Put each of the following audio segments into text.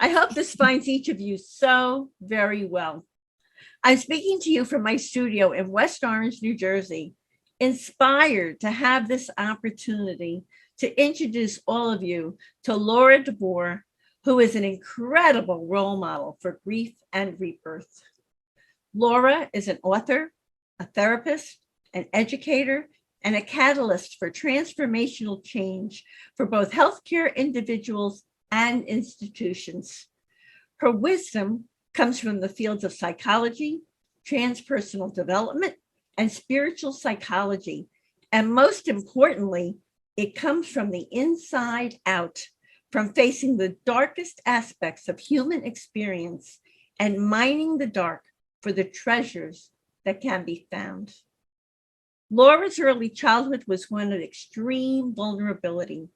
I hope this finds each of you so very well. I'm speaking to you from my studio in West Orange, New Jersey, inspired to have this opportunity to introduce all of you to Lora DeVore, who is an incredible role model for grief and rebirth. Lora is an author, a therapist, an educator, and a catalyst for transformational change for both healthcare individuals and institutions. Her wisdom comes from the fields of psychology, transpersonal development, and spiritual psychology. And most importantly, it comes from the inside out, from facing the darkest aspects of human experience and mining the dark for the treasures that can be found. Lora's early childhood was one of extreme vulnerability.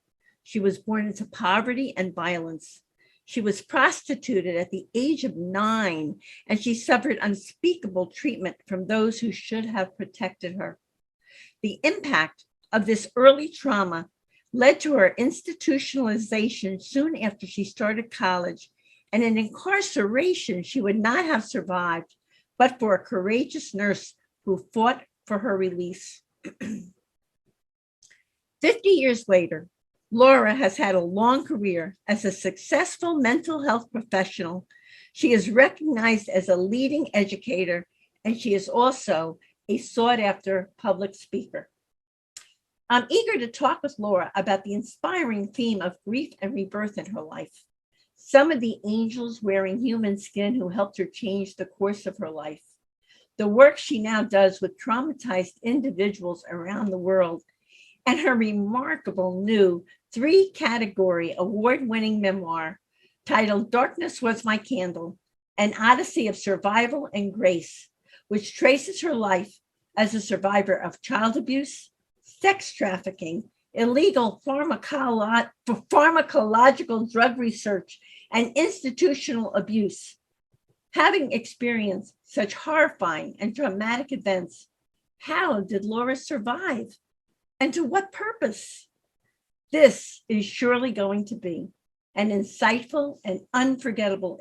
She was born into poverty and violence. She was prostituted at the age of 9, and she suffered unspeakable treatment from those who should have protected her. The impact of this early trauma led to her institutionalization soon after she started college, and an incarceration she would not have survived but for a courageous nurse who fought for her release. 50 years later, Lora has had a long career as a successful mental health professional. She is recognized as a leading educator, and she is also a sought-after public speaker. I'm eager to talk with Lora about the inspiring theme of grief and rebirth in her life. Some of the angels wearing human skin who helped her change the course of her life. The work she now does with traumatized individuals around the world, and her remarkable new 3-category award-winning memoir titled Darkness Was My Candle, an Odyssey of Survival and Grace, which traces her life as a survivor of child abuse, sex trafficking, illegal pharmacological drug research, and institutional abuse. Having experienced such horrifying and traumatic events, how did Lora survive? And to what purpose? This is surely going to be an insightful and unforgettable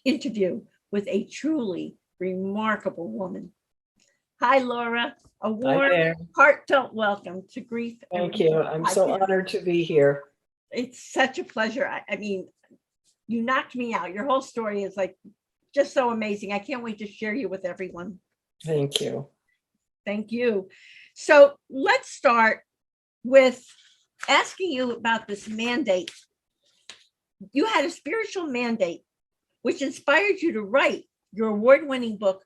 interview with a truly remarkable woman. Hi, Lora. A warm, heartfelt welcome to Grief. Thank you. I'm so honored to be here. It's such a pleasure. I mean, you knocked me out. Your whole story is like just so amazing. I can't wait to share you with everyone. Thank you. Thank you. So let's start with asking you about this mandate. You had a spiritual mandate, which inspired you to write your award-winning book,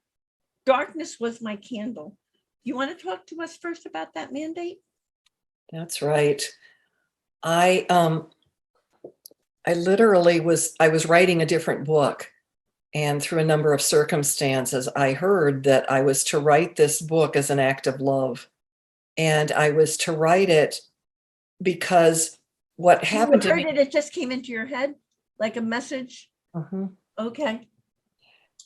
Darkness Was My Candle. You want to talk to us first about that mandate? That's right. I literally was writing a different book, and through a number of circumstances, I heard that I was to write this book as an act of love. And I was to write it because what happened to me. It just came into your head like a message? Okay.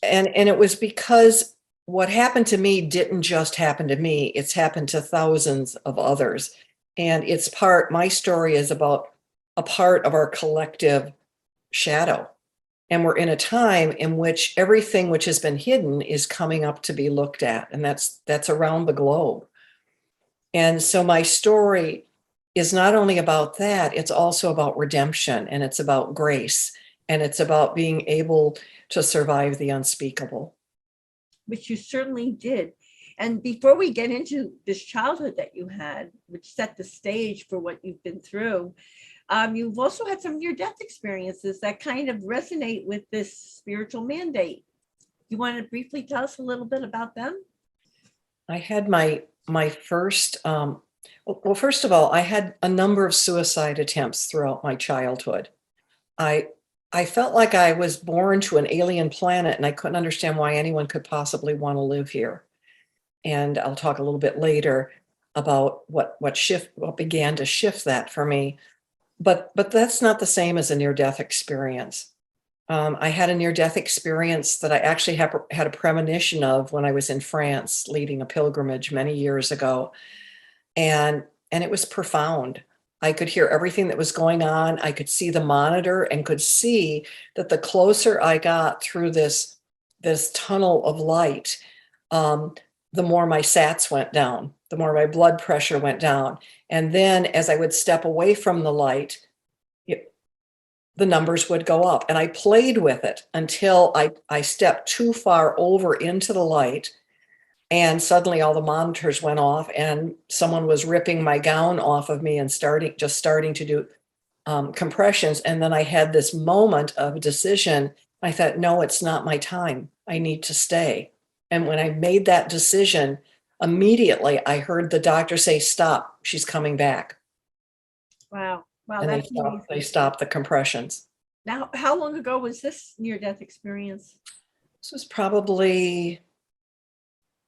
And it was because what happened to me didn't just happen to me. It's happened to thousands of others. And my story is about a part of our collective shadow. And we're in a time in which everything which has been hidden is coming up to be looked at. And that's around the globe. And so my story is not only about that, it's also about redemption, and it's about grace, and it's about being able to survive the unspeakable. Which you certainly did. And before we get into this childhood that you had, which set the stage for what you've been through, you've also had some near-death experiences that kind of resonate with this spiritual mandate. You want to briefly tell us a little bit about them? I had my first, well, first of all, I had a number of suicide attempts throughout my childhood. I felt like I was born to an alien planet, and I couldn't understand why anyone could possibly want to live here. And I'll talk a little bit later about what began to shift that for me. But that's not the same as a near-death experience. I had a near-death experience that I actually had a premonition of when I was in France leading a pilgrimage many years ago. And it was profound. I could hear everything that was going on. I could see the monitor and could see that the closer I got through this tunnel of light, the more my SATs went down, the more my blood pressure went down. And then as I would step away from the light, the numbers would go up. And I played with it until I stepped too far over into the light. And suddenly all the monitors went off and someone was ripping my gown off of me and starting to do compressions. And then I had this moment of decision. I thought, no, it's not my time. I need to stay. And when I made that decision, immediately I heard the doctor say, stop, she's coming back. Wow. Wow. And That's they stopped the compressions. Now, how long ago was this near-death experience? This was probably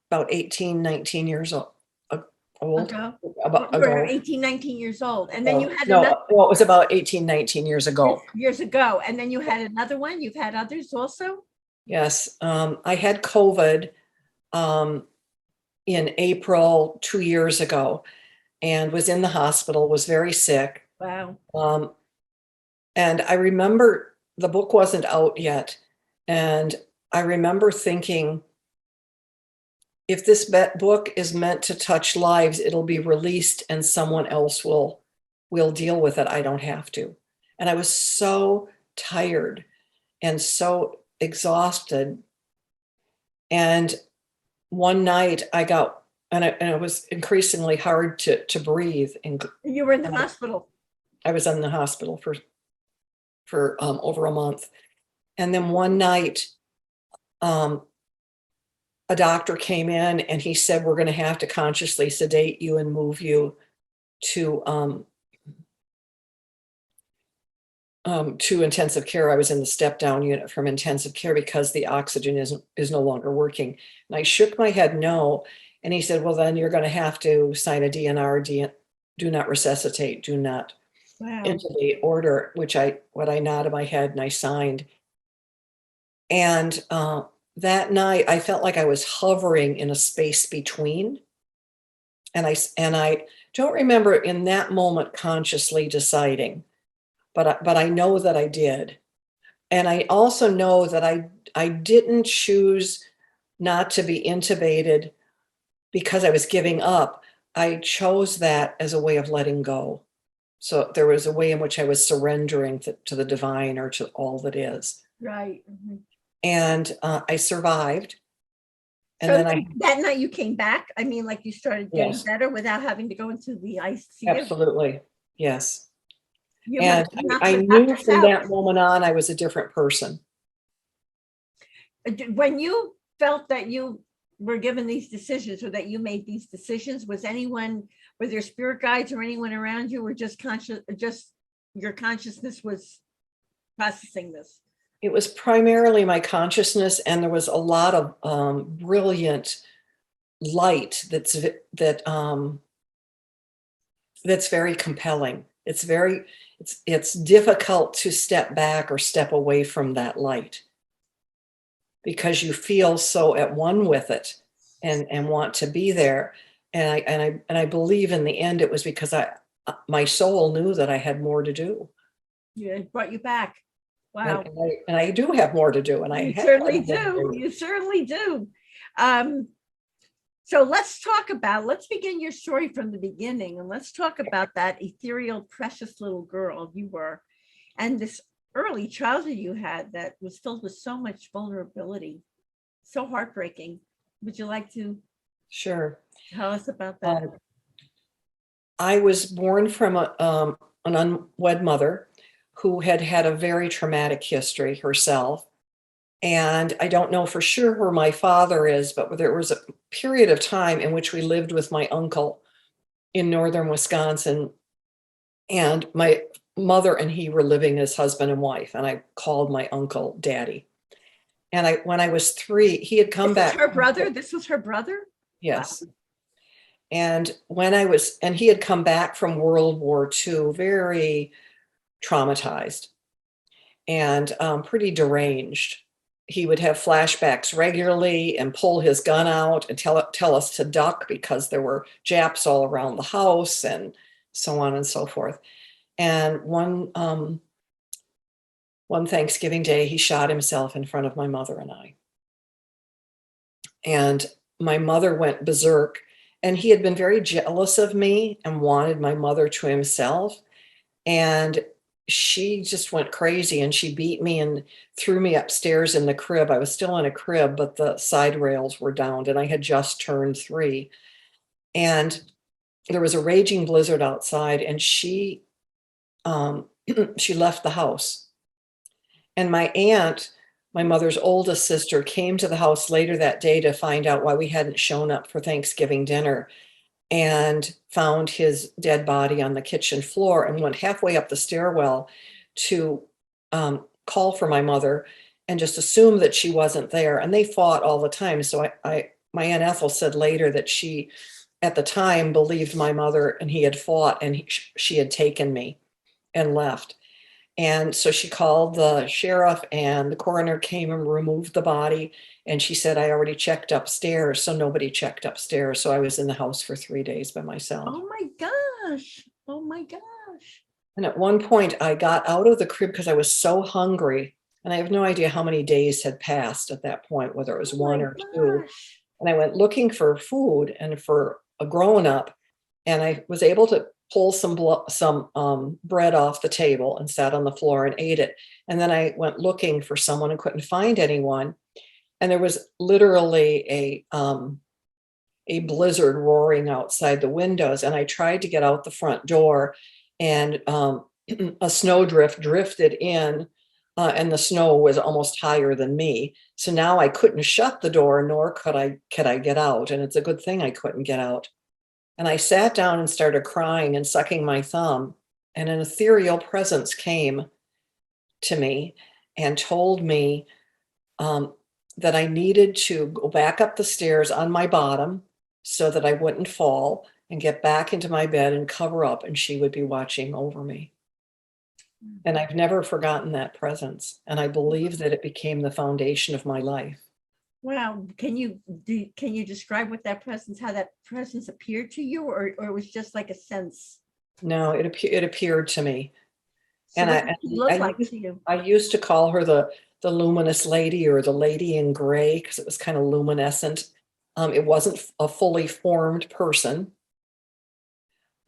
about 18, 19 years old. Ago? About You were ago. 18, 19 years old. And then you had No, another well, it was about 18, 19 years ago. years ago. And then you had another one. You've had others also? Yes. I had COVID in April 2 years ago and was in the hospital, was very sick. Wow. And I remember the book wasn't out yet. And I remember thinking, if this book is meant to touch lives, it'll be released and someone else will deal with it. I don't have to. And I was so tired and so exhausted. And one night I got, and it was increasingly hard to breathe. And You were in the hospital. I was in the hospital for over a month. And then one night, a doctor came in and he said, we're going to have to consciously sedate you and move you to intensive care. I was in the step down unit from intensive care because the oxygen is no longer working. And I shook my head no. And he said, well, then you're going to have to sign a DNR, do not resuscitate, do not intubate order, what I nodded my head and I signed. And that night I felt like I was hovering in a space between. And I don't remember in that moment consciously deciding, but I know that I did. And I also know that I didn't choose not to be intubated because I was giving up. I chose that as a way of letting go. So there was a way in which I was surrendering to the divine or to all that is. Right. Mm-hmm. And I survived. And so then that night you came back? I mean, like you started getting better without having to go into the ICU? Absolutely. Yes. And I knew from that moment on, I was a different person. When you felt that you were given these decisions or that you made these decisions, were there spirit guides or anyone around you, or just your consciousness was processing this? It was primarily my consciousness, and there was a lot of brilliant light that's very compelling. It's difficult to step back or step away from that light because you feel so at one with it and want to be there. And I believe in the end it was because my soul knew that I had more to do. Yeah, it brought you back. Wow. And I do have more to do. And you certainly do. You certainly do. So let's begin your story from the beginning, and let's talk about that ethereal, precious little girl you were, and this early childhood you had that was filled with so much vulnerability, so heartbreaking. Would you like to tell us about that? I was born from an unwed mother who had a very traumatic history herself. And I don't know for sure who my father is, but there was a period of time in which we lived with my uncle in northern Wisconsin. And my mother and he were living as husband and wife. And I called my uncle Daddy. And when I was 3, he had come back. Her brother? This was her brother? Yes. Wow. And he had come back from World War II, very traumatized and pretty deranged. He would have flashbacks regularly and pull his gun out and tell us to duck because there were Japs all around the house. And so on and so forth. And one Thanksgiving day, he shot himself in front of my mother and I. And my mother went berserk, and he had been very jealous of me and wanted my mother to himself. And she just went crazy, and she beat me and threw me upstairs in the crib. I was still in a crib, but the side rails were down, and I had just turned 3. And there was a raging blizzard outside, and she she left the house. And my aunt, my mother's oldest sister, came to the house later that day to find out why we hadn't shown up for Thanksgiving dinner, and found his dead body on the kitchen floor, and went halfway up the stairwell to call for my mother and just assume that she wasn't there. And they fought all the time. So my Aunt Ethel said later that she, at the time, believed my mother and he had fought, and she had taken me and left. And so she called the sheriff, and the coroner came and removed the body. And she said, I already checked upstairs. So nobody checked upstairs. So I was in the house for 3 days by myself. Oh my gosh. Oh my gosh. And at one point I got out of the crib because I was so hungry. And I have no idea how many days had passed at that point, whether it was one or two. And I went looking for food and for a grown-up. And I was able to pull some bread off the table and sat on the floor and ate it. And then I went looking for someone and couldn't find anyone. And there was literally a blizzard roaring outside the windows. And I tried to get out the front door, and a snowdrift drifted in, and the snow was almost higher than me. So now I couldn't shut the door, nor could I get out. And it's a good thing I couldn't get out. And I sat down and started crying and sucking my thumb. And an ethereal presence came to me and told me that I needed to go back up the stairs on my bottom so that I wouldn't fall, and get back into my bed and cover up, and she would be watching over me. And I've never forgotten that presence. And I believe that it became the foundation of my life. Wow. Can you describe what that presence, how that presence appeared to you, or it was just like a sense? No, it appeared to me. So what did she look like to you? I used to call her the luminous lady, or the lady in gray, because it was kind of luminescent. It wasn't a fully formed person.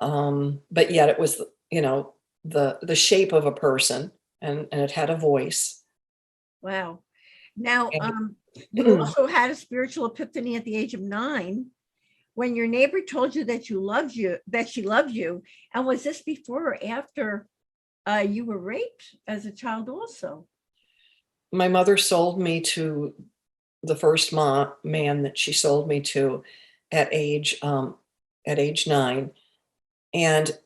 But yet it was, the shape of a person, and it had a voice. Wow. Now, you also had a spiritual epiphany at the age of 9 when your neighbor told you that she loved you. And was this before or after you were raped as a child also? My mother sold me to the first man that she sold me to at age 9. And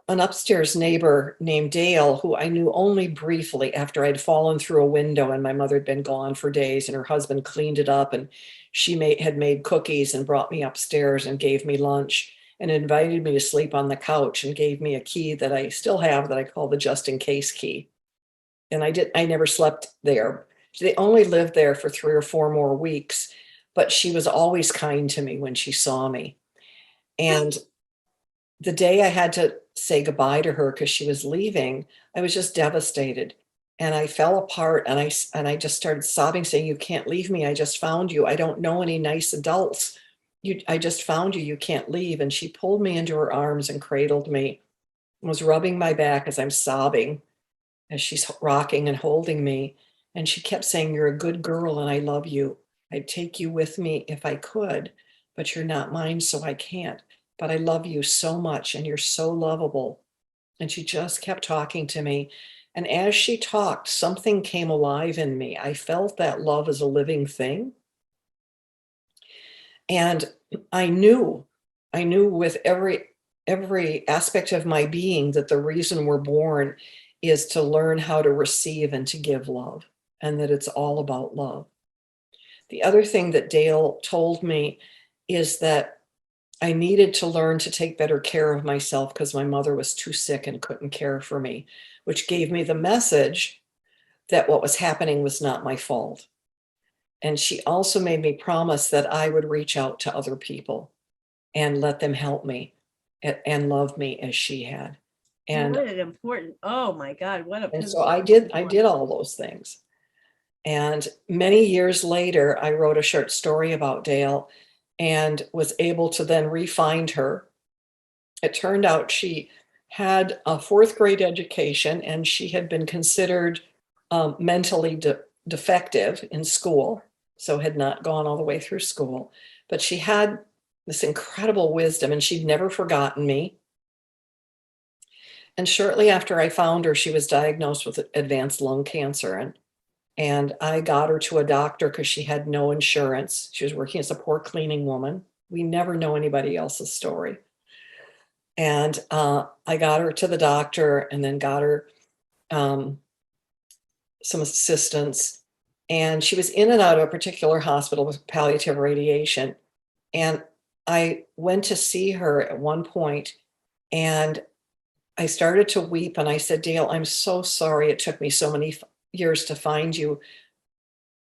an upstairs neighbor named Dale, who I knew only briefly after I'd fallen through a window and my mother had been gone for days, and her husband cleaned it up, and she had made cookies and brought me upstairs and gave me lunch and invited me to sleep on the couch, and gave me a key that I still have that I call the just in case key. And I never slept there. They only lived there for 3 or 4 more weeks, but she was always kind to me when she saw me. And the day I had to say goodbye to her because she was leaving, I was just devastated. And I fell apart, and I just started sobbing, saying, you can't leave me. I just found you. I don't know any nice adults. I just found you. You can't leave. And she pulled me into her arms and cradled me, and was rubbing my back as I'm sobbing, as she's rocking and holding me. And she kept saying, you're a good girl and I love you. I'd take you with me if I could, but you're not mine, so I can't. But I love you so much, and you're so lovable. And she just kept talking to me. And as she talked, something came alive in me. I felt that love is a living thing. And I knew with every aspect of my being that the reason we're born is to learn how to receive and to give love, and that it's all about love. The other thing that Dale told me is that I needed to learn to take better care of myself because my mother was too sick and couldn't care for me, which gave me the message that what was happening was not my fault. And she also made me promise that I would reach out to other people and let them help me. and love me as she had. And What an important, oh my God, what a and so pivotal I point. did all those things. And many years later, I wrote a short story about Dale and was able to then re-find her. It turned out she had a fourth grade education and she had been considered mentally defective in school, so had not gone all the way through school. But she had this incredible wisdom and she'd never forgotten me. And shortly after I found her, she was diagnosed with advanced lung cancer. And I got her to a doctor because she had no insurance. She was working as a poor cleaning woman. We never know anybody else's story. And I got her to the doctor and then got her some assistance. And she was in and out of a particular hospital with palliative radiation. And I went to see her at one point and I started to weep and I said, Dale, I'm so sorry it took me so many years to find you.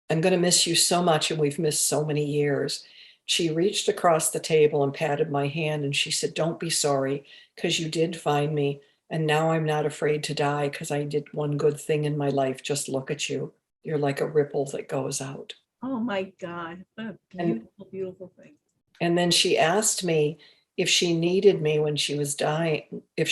I'm going to miss you so much, and we've missed so many years. She reached across the table and patted my hand, and she said, don't be sorry, because you did find me. And now I'm not afraid to die because I did one good thing in my life. Just look at you. You're like a ripple that goes out. Oh my God, what a beautiful, beautiful thing. And then she asked me if she needed me when she was dying, if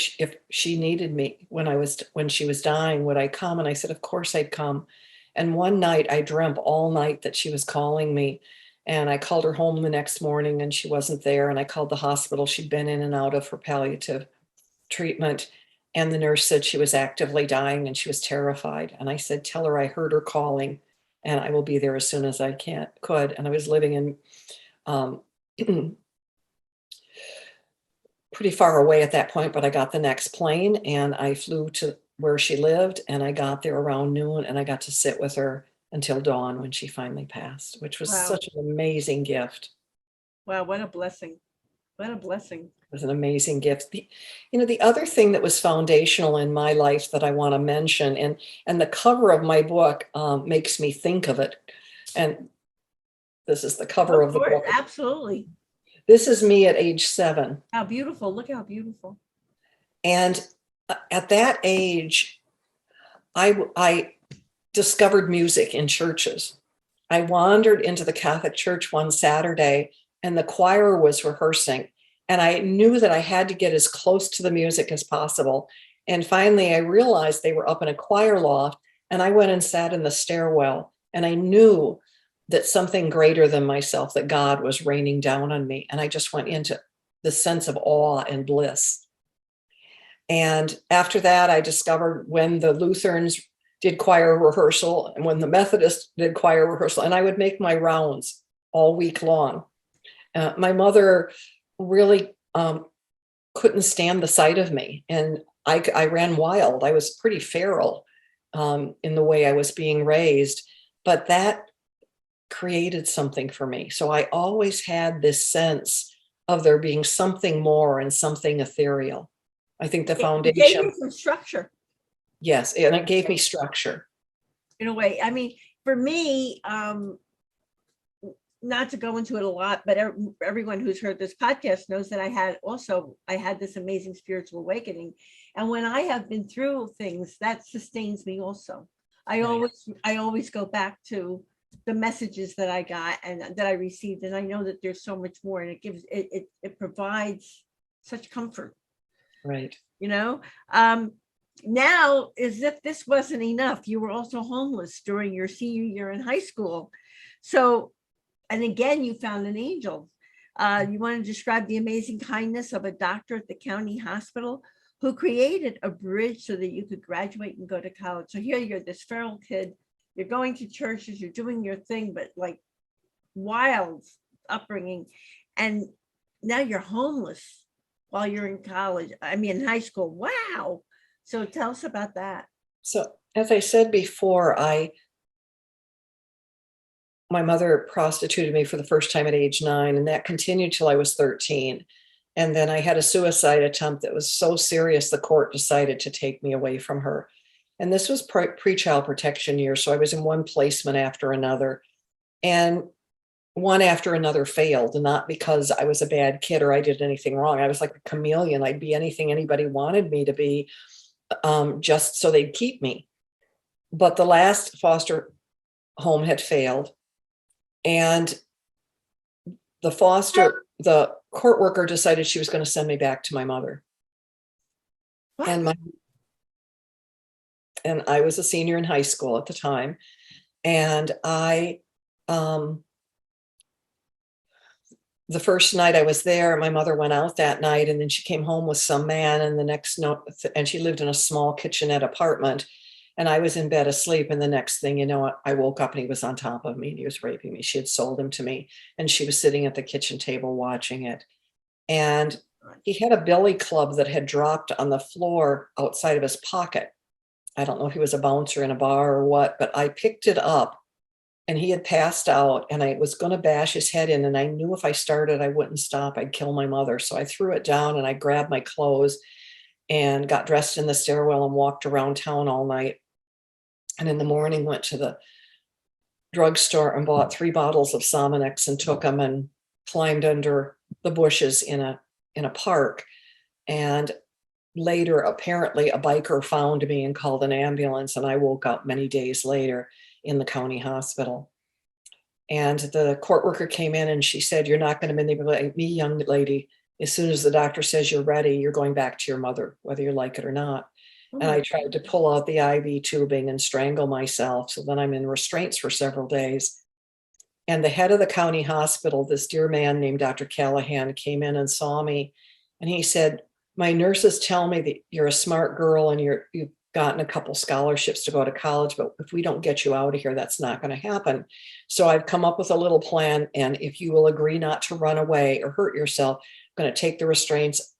she needed me when she was dying, would I come? And I said, of course I'd come. And one night I dreamt all night that she was calling me. And I called her home the next morning and she wasn't there. And I called the hospital she'd been in and out of for palliative treatment. And the nurse said she was actively dying and she was terrified. And I said, tell her I heard her calling and I will be there as soon as I could. And I was living in pretty far away at that point, but I got the next plane and I flew to where she lived and I got there around noon and I got to sit with her until dawn when she finally passed, which was Wow. such an amazing gift. Wow, what a blessing. What a blessing. It was an amazing gift. The other thing that was foundational in my life that I want to mention, and the cover of my book makes me think of it. And this is the cover of the book. Absolutely. This is me at age 7. How beautiful. Look how beautiful. And at that age, I discovered music in churches. I wandered into the Catholic church one Saturday and the choir was rehearsing. And I knew that I had to get as close to the music as possible. And finally, I realized they were up in a choir loft and I went and sat in the stairwell. And I knew that something greater than myself, that God was raining down on me. And I just went into the sense of awe and bliss. And after that, I discovered when the Lutherans did choir rehearsal and when the Methodists did choir rehearsal, and I would make my rounds all week long. My mother really couldn't stand the sight of me, and I ran wild. I was pretty feral in the way I was being raised, but that created something for me. So I always had this sense of there being something more and something ethereal. I think the foundation. It gave you some structure. Yes, and it gave me structure. In a way. I mean, for me, not to go into it a lot, but everyone who's heard this podcast knows that I had this amazing spiritual awakening. And when I have been through things, that sustains me also. I always go back to the messages that I got and that I received. And I know that there's so much more, and it provides such comfort. Right. Now, as if this wasn't enough, you were also homeless during your senior year in high school. So, and again, you found an angel. You want to describe the amazing kindness of a doctor at the county hospital who created a bridge so that you could graduate and go to college. So here you're this feral kid, you're going to churches, you're doing your thing, but like wild upbringing. And now you're homeless while you're in college. I mean, in high school. Wow. So tell us about that. So as I said before, my mother prostituted me for the first time at age 9, and that continued till I was 13. And then I had a suicide attempt that was so serious, the court decided to take me away from her. And this was pre-child protection years. So I was in one placement after another. And one after another failed, and not because I was a bad kid or I did anything wrong. I was like a chameleon. I'd be anything anybody wanted me to be, just so they'd keep me. But the last foster home had failed, and the court worker decided she was going to send me back to my mother. What? And I was a senior in high school at the time. And the first night I was there, my mother went out that night, and then she came home with some man, and the next note, and she lived in a small kitchenette apartment, and I was in bed asleep. And the next thing you know, I woke up and he was on top of me and he was raping me. She had sold him to me, and she was sitting at the kitchen table watching it. And he had a billy club that had dropped on the floor outside of his pocket. I don't know if he was a bouncer in a bar or what, but I picked it up, and he had passed out, and I was going to bash his head in. And I knew if I started, I wouldn't stop. I'd kill my mother. So I threw it down, and I grabbed my clothes and got dressed in the stairwell and walked around town all night. And in the morning, went to the drugstore and bought 3 bottles of Sominex and took them and climbed under the bushes in a park. And later, apparently, a biker found me and called an ambulance, and I woke up many days later in the county hospital. And the court worker came in and she said, "You're not going to manipulate me, young lady. As soon as the doctor says you're ready, you're going back to your mother, whether you like it or not." And I tried to pull out the IV tubing and strangle myself. So then I'm in restraints for several days. And the head of the county hospital, this dear man named Dr. Callahan, came in and saw me. And he said, "My nurses tell me that you're a smart girl and you've gotten a couple scholarships to go to college, but if we don't get you out of here, that's not going to happen. So I've come up with a little plan. And if you will agree not to run away or hurt yourself, I'm going to take the restraints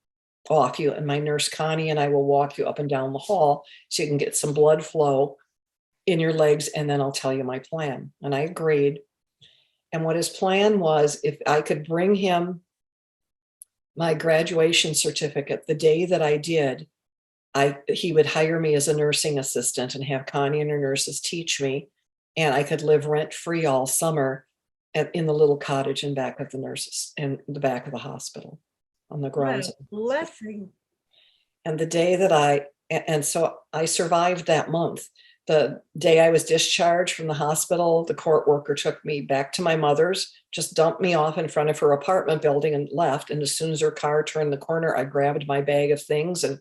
off you, and my nurse Connie and I will walk you up and down the hall so you can get some blood flow in your legs, and then I'll tell you my plan." And I agreed. And what his plan was, if I could bring him my graduation certificate the day that I did, he would hire me as a nursing assistant and have Connie and her nurses teach me, and I could live rent-free all summer in the little cottage in back of the nurses, in the back of the hospital, on the grounds. Blessing. And the day that and so I survived that month. The day I was discharged from the hospital, the court worker took me back to my mother's, just dumped me off in front of her apartment building and left. And as soon as her car turned the corner, I grabbed my bag of things and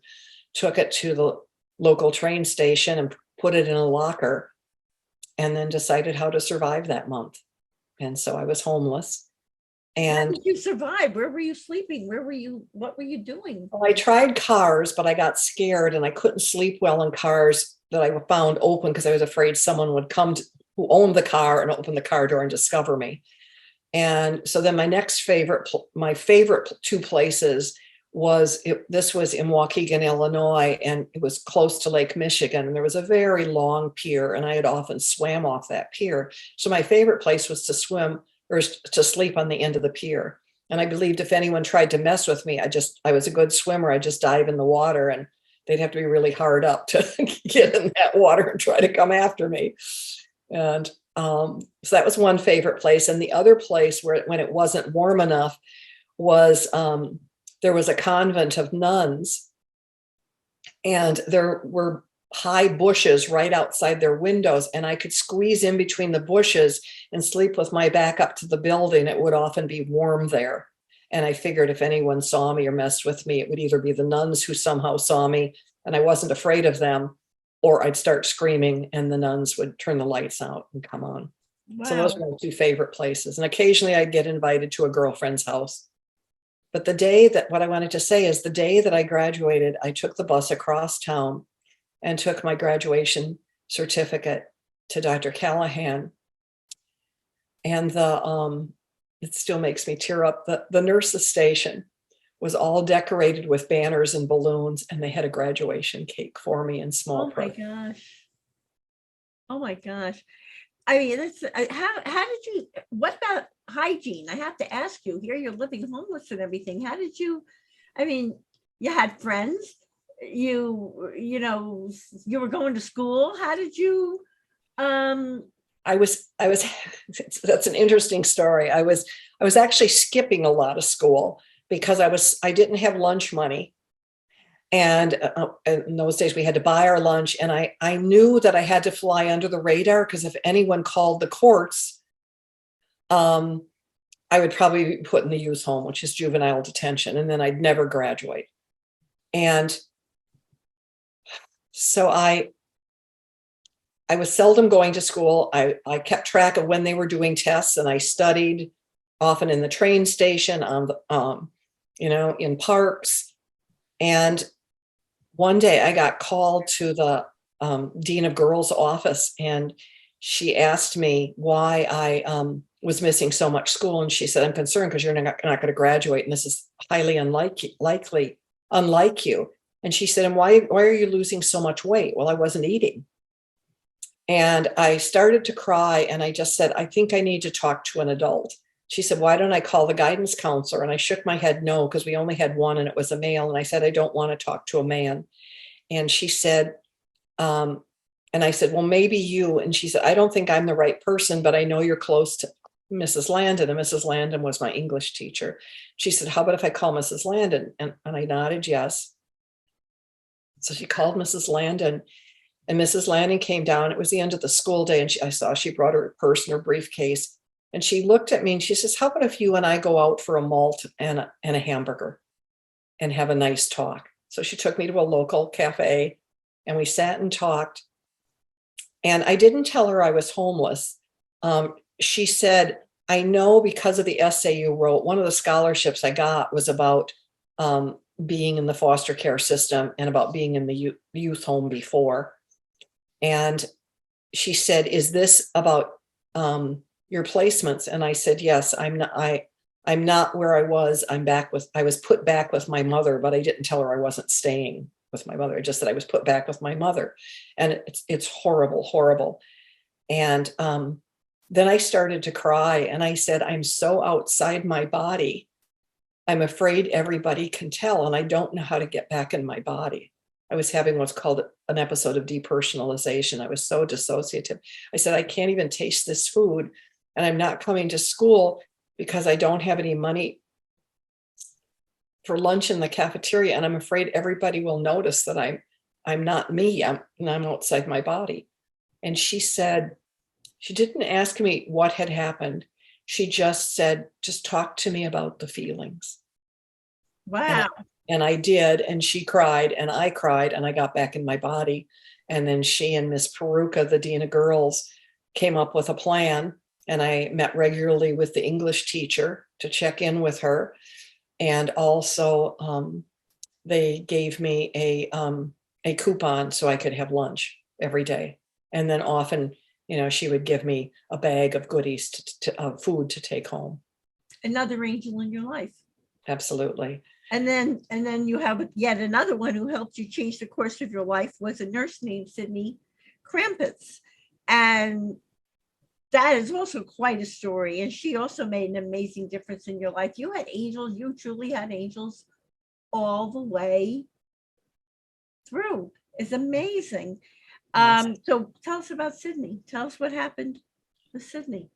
took it to the local train station and put it in a locker, and then decided how to survive that month. And so I was homeless. And how did you survive? Where were you sleeping? What were you doing? Well, I tried cars, but I got scared and I couldn't sleep well in cars that I found open because I was afraid someone would come who owned the car and open the car door and discover me. And so then my favorite 2 places this was in Waukegan, Illinois, and it was close to Lake Michigan. And there was a very long pier, and I had often swam off that pier. So my favorite place was to swim or to sleep on the end of the pier. And I believed if anyone tried to mess with me, I was a good swimmer. I just dive in the water, and they'd have to be really hard up to get in that water and try to come after me. And so that was one favorite place. And the other place when it wasn't warm enough was there was a convent of nuns, and there were high bushes right outside their windows, and I could squeeze in between the bushes and sleep with my back up to the building. It would often be warm there. And I figured if anyone saw me or messed with me, it would either be the nuns who somehow saw me and I wasn't afraid of them, or I'd start screaming and the nuns would turn the lights out and come on. Wow. So those were my 2 favorite places. And occasionally I'd get invited to a girlfriend's house. But what I wanted to say is the day that I graduated, I took the bus across town and took my graduation certificate to Dr. Callahan. And it still makes me tear up. The nurse's station was all decorated with banners and balloons, and they had a graduation cake for me in small. Oh my gosh. Oh my gosh. I mean, how did you, what about hygiene? I have to ask you, here you're living homeless and everything. How did you, I mean, you had friends, you were going to school. How did you that's an interesting story. I was actually skipping a lot of school because I didn't have lunch money. And in those days we had to buy our lunch. And I knew that I had to fly under the radar because if anyone called the courts, I would probably be put in the youth home, which is juvenile detention. And then I'd never graduate. And so I was seldom going to school. I kept track of when they were doing tests, and I studied often in the train station, on the, in parks. And one day I got called to the dean of girls' office, and she asked me why I was missing so much school. And she said, "I'm concerned because you're not going to graduate, and this is highly unlike you." And she said, "And why are you losing so much weight?" Well, I wasn't eating. And I started to cry, and I just said, "I think I need to talk to an adult." She said, "Why don't I call the guidance counselor?" And I shook my head no, because we only had one and it was a male. And I said, "I don't want to talk to a man." And she said, and I said, "Well, maybe you." And she said, "I don't think I'm the right person, but I know you're close to Mrs. Landon." And Mrs. Landon was my English teacher. She said, "How about if I call Mrs. Landon?" And I nodded yes. So she called Mrs. Landon, and Mrs. Landon came down. It was the end of the school day, and I saw she brought her purse and her briefcase. And she looked at me and she says, "How about if you and I go out for a malt and a hamburger and have a nice talk?" So she took me to a local cafe, and we sat and talked. And I didn't tell her I was homeless. She said, "I know because of the essay you wrote, one of the scholarships I got was about being in the foster care system and about being in the youth home before." And she said, "Is this about your placements?" And I said, "Yes, I'm not where I was. I was put back with my mother, but I didn't tell her I wasn't staying with my mother. I just said I was put back with my mother." And it's horrible, horrible. And then I started to cry, and I said, "I'm so outside my body. I'm afraid everybody can tell, and I don't know how to get back in my body." I was having what's called an episode of depersonalization. I was so dissociative. I said, "I can't even taste this food, and I'm not coming to school because I don't have any money for lunch in the cafeteria, and I'm afraid everybody will notice that I'm not me. I'm outside my body." And she said, she didn't ask me what had happened. She just said, "Just talk to me about the feelings." Wow. And I did, and she cried, and I cried, and I got back in my body. And then she and Miss Peruka, the dean of girls, came up with a plan, and I met regularly with the English teacher to check in with her. And also, they gave me a coupon so I could have lunch every day. And then often, she would give me a bag of goodies, of food to take home. Another angel in your life. Absolutely. And then you have yet another one who helped you change the course of your life, was a nurse named Sydney Krampus. And that is also quite a story. And she also made an amazing difference in your life. You had angels, you truly had angels all the way through. It's amazing. Yes. So tell us about Sydney. Tell us what happened with Sydney.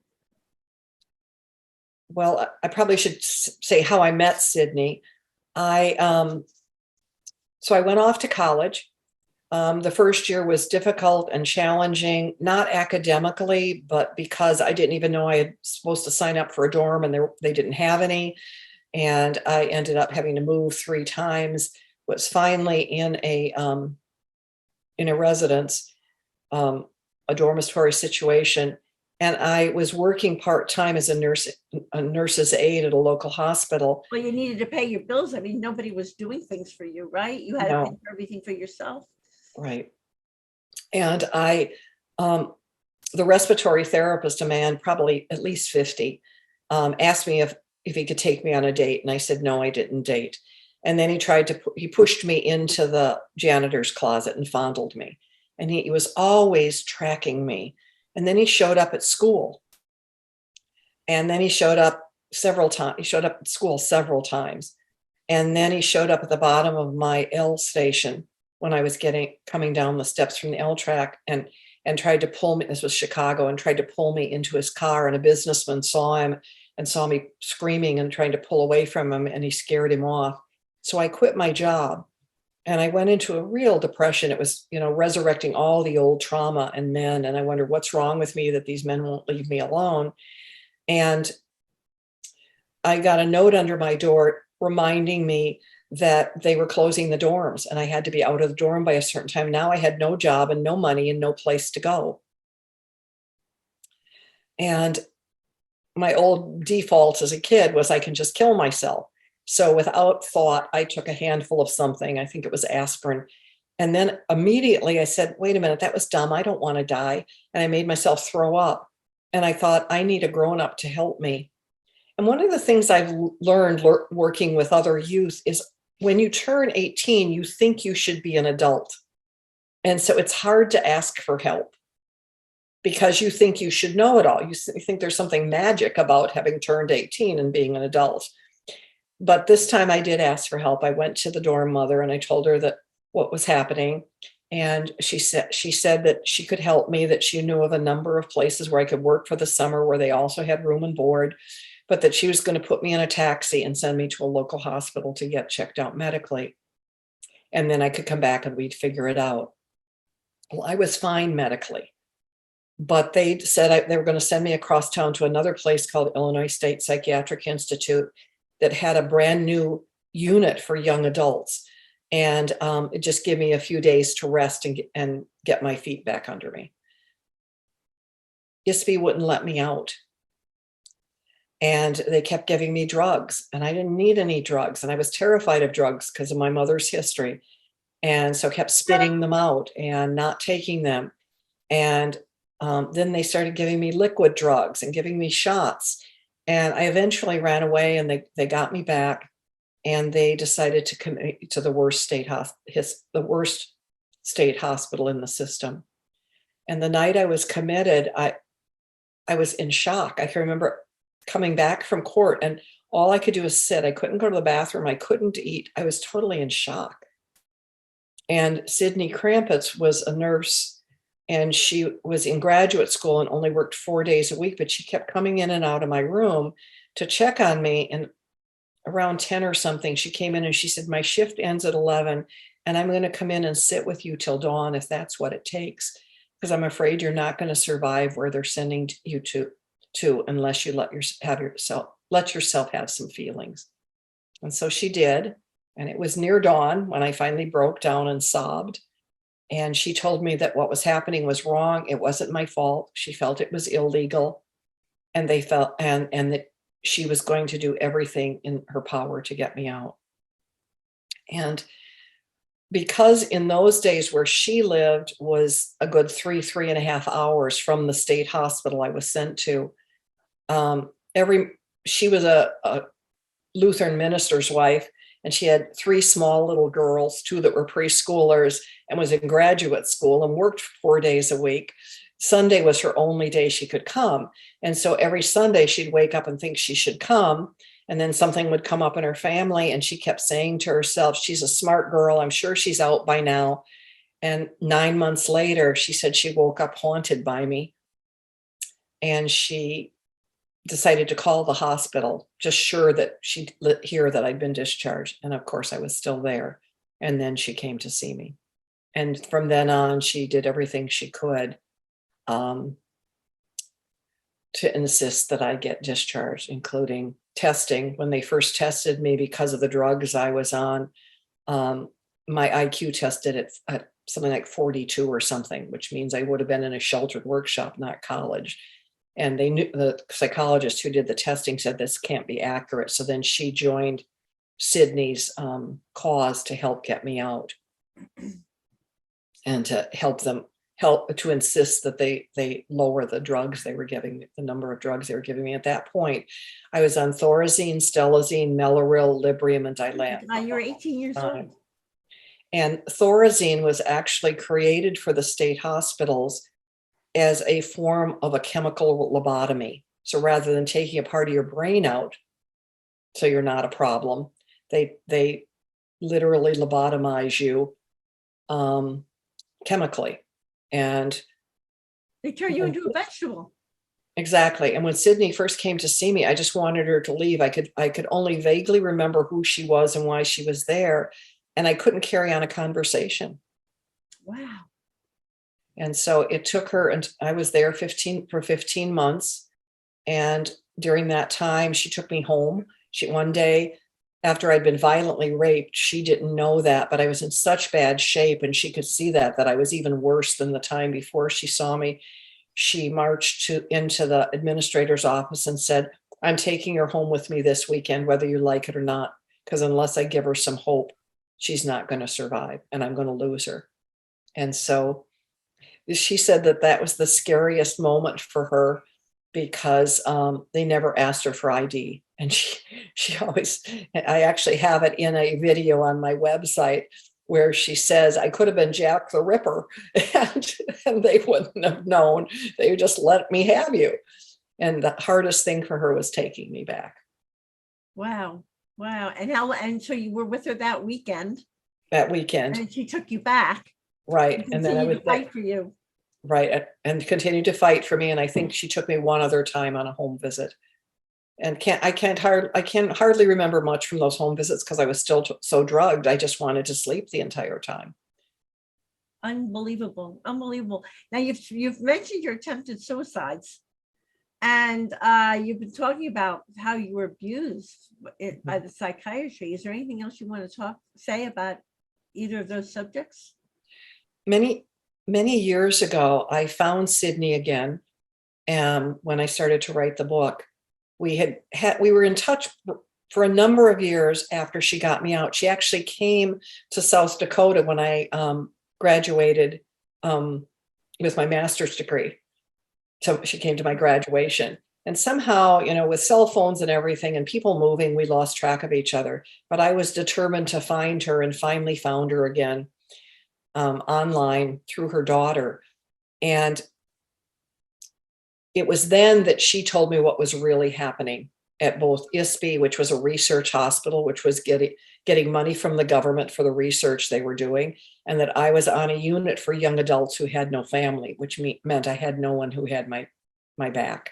Well, I probably should say how I met Sydney. So I went off to college. The first year was difficult and challenging, not academically, but because I didn't even know I was supposed to sign up for a dorm, and they didn't have any. And I ended up having to move 3 times. Was finally in a residence, a dormitory situation. And I was working part-time as a nurse's aide at a local hospital. Well, you needed to pay your bills. I mean, nobody was doing things for you, right? You had to pay for everything for yourself. Right. And the respiratory therapist, a man, probably at least 50, asked me if he could take me on a date. And I said, no, I didn't date. And then he pushed me into the janitor's closet and fondled me. And he was always tracking me. And then he showed up at school. And then he showed up several times. He showed up at school several times. And then he showed up at the bottom of my L station when I was coming down the steps from the L track. And and tried to pull me. This was Chicago, and tried to pull me into his car. And a businessman saw him and saw me screaming and trying to pull away from him, and he scared him off. So I quit my job and I went into a real depression. It was, resurrecting all the old trauma and men. And I wondered, what's wrong with me that these men won't leave me alone? And I got a note under my door reminding me that they were closing the dorms and I had to be out of the dorm by a certain time. Now I had no job and no money and no place to go. And my old default as a kid was I can just kill myself. So without thought, I took a handful of something. I think it was aspirin. And then immediately I said, wait a minute, that was dumb. I don't want to die. And I made myself throw up. And I thought, I need a grown-up to help me. And one of the things I've learned working with other youth is when you turn 18, you think you should be an adult. And so it's hard to ask for help because you think you should know it all. You think there's something magic about having turned 18 and being an adult. But this time I did ask for help. I went to the dorm mother and I told her that what was happening. And she said that she could help me, that she knew of a number of places where I could work for the summer where they also had room and board, but that she was going to put me in a taxi and send me to a local hospital to get checked out medically. And then I could come back and we'd figure it out. Well, I was fine medically, but they said they were going to send me across town to another place called Illinois State Psychiatric Institute that had a brand new unit for young adults. And it just gave me a few days to rest and get my feet back under me. ISP wouldn't let me out. And they kept giving me drugs and I didn't need any drugs. And I was terrified of drugs because of my mother's history. And so kept spitting them out and not taking them. And then they started giving me liquid drugs and giving me shots. And I eventually ran away and they got me back and they decided to commit to the worst state hospital in the system. And the night I was committed, I was in shock. I can remember coming back from court and all I could do was sit. I couldn't go to the bathroom. I couldn't eat. I was totally in shock. And Sydney Krampus was a nurse and she was in graduate school and only worked 4 days a week, but she kept coming in and out of my room to check on me. And around 10 or something, she came in and she said, my shift ends at 11 and I'm going to come in and sit with you till dawn if that's what it takes, because I'm afraid you're not going to survive where they're sending you to unless you let yourself have some feelings. And so she did. And it was near dawn when I finally broke down and sobbed. And she told me that what was happening was wrong. It wasn't my fault. She felt it was illegal. And they felt and that she was going to do everything in her power to get me out. And because in those days where she lived was a good 3.5 hours from the state hospital I was sent to, she was a Lutheran minister's wife, and she had 3 small little girls, 2 that were preschoolers, and was in graduate school and worked 4 days a week. Sunday was her only day she could come. And so every Sunday she'd wake up and think she should come. And then something would come up in her family. And she kept saying to herself, she's a smart girl. I'm sure she's out by now. And 9 months later, she said she woke up haunted by me. And she decided to call the hospital, just sure that she'd hear that I'd been discharged. And of course, I was still there. And then she came to see me. And from then on, she did everything she could to insist that I get discharged, including testing. When they first tested me because of the drugs I was on, my IQ tested at something like 42 or something, which means I would have been in a sheltered workshop, not college. And they knew, the psychologist who did the testing said this can't be accurate. So then she joined Sydney's cause to help get me out and to help to insist that they lower the drugs they were giving, the number of drugs they were giving me. At that point, I was on Thorazine, Stelazine, Mellaril, Librium, and Dilantin. You're 18 years old. And Thorazine was actually created for the state hospitals as a form of a chemical lobotomy. So rather than taking a part of your brain out, so you're not a problem, they literally lobotomize you chemically. And They turn you into a vegetable. Exactly. And when Sydney first came to see me, I just wanted her to leave. I could only vaguely remember who she was and why she was there. And I couldn't carry on a conversation. Wow. And so it took her, and I was there for 15 months. And during that time, she took me home. One day after I'd been violently raped, she didn't know that, but I was in such bad shape, and she could see that I was even worse than the time before she saw me. She marched into the administrator's office and said, "I'm taking her home with me this weekend, whether you like it or not, because unless I give her some hope, she's not going to survive and I'm going to lose her." And so she said that was the scariest moment for her, because they never asked her for ID. And she always, I actually have it in a video on my website where she says, "I could have been Jack the Ripper," and they wouldn't have known. They would just let me have you. And the hardest thing for her was taking me back. Wow. Wow. And so you were with her that weekend. That weekend. And she took you back. Right. And then I would fight for you. Right. And continued to fight for me. And I think she took me one other time on a home visit. And I can hardly remember much from those home visits because I was still so drugged. I just wanted to sleep the entire time. Unbelievable. Unbelievable. Now you've mentioned your attempted suicides, and you've been talking about how you were abused by the psychiatry. Is there anything else you want to say about either of those subjects? Many years ago, I found Sydney again. And when I started to write the book, we were in touch for a number of years after she got me out. She actually came to South Dakota when I graduated with my master's degree. So she came to my graduation. And somehow, with cell phones and everything and people moving, we lost track of each other. But I was determined to find her, and finally found her again online through her daughter. And it was then that she told me what was really happening at both ISB, which was a research hospital, which was getting money from the government for the research they were doing, and that I was on a unit for young adults who had no family, which meant I had no one who had my back.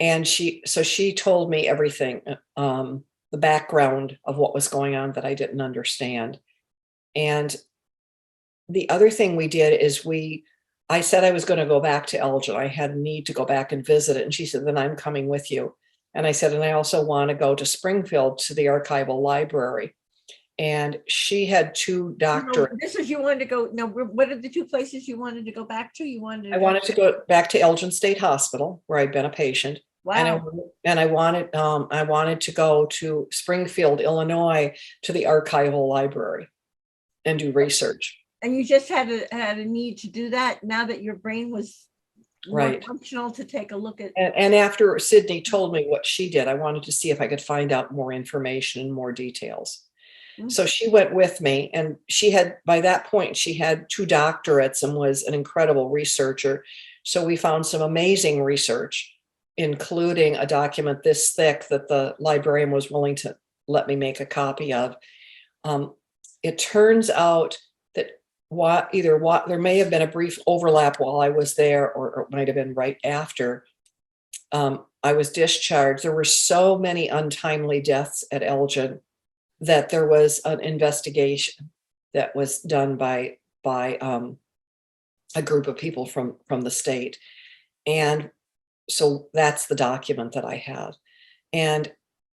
And she told me everything, the background of what was going on that I didn't understand. And the other thing we did is I said I was going to go back to Elgin. I had a need to go back and visit it. And she said, "Then I'm coming with you." And I said, "And I also want to go to Springfield to the archival library." And she had 2 doctorates. This is, you wanted to go. No, what are the 2 places you wanted to go back to? I wanted to go back to Elgin State Hospital, where I'd been a patient. Wow. And I wanted to go to Springfield, Illinois, to the archival library and do research. And you just had a need to do that now that your brain was right functional to take a look at. And after Sydney told me what she did, I wanted to see if I could find out more information and more details. Mm-hmm. So she went with me, and by that point, she had 2 doctorates and was an incredible researcher. So we found some amazing research, including a document this thick that the librarian was willing to let me make a copy of. It turns out that there may have been a brief overlap while I was there, or it might have been right after I was discharged. There were so many untimely deaths at Elgin that there was an investigation that was done by a group of people from the state. And so that's the document that I have. And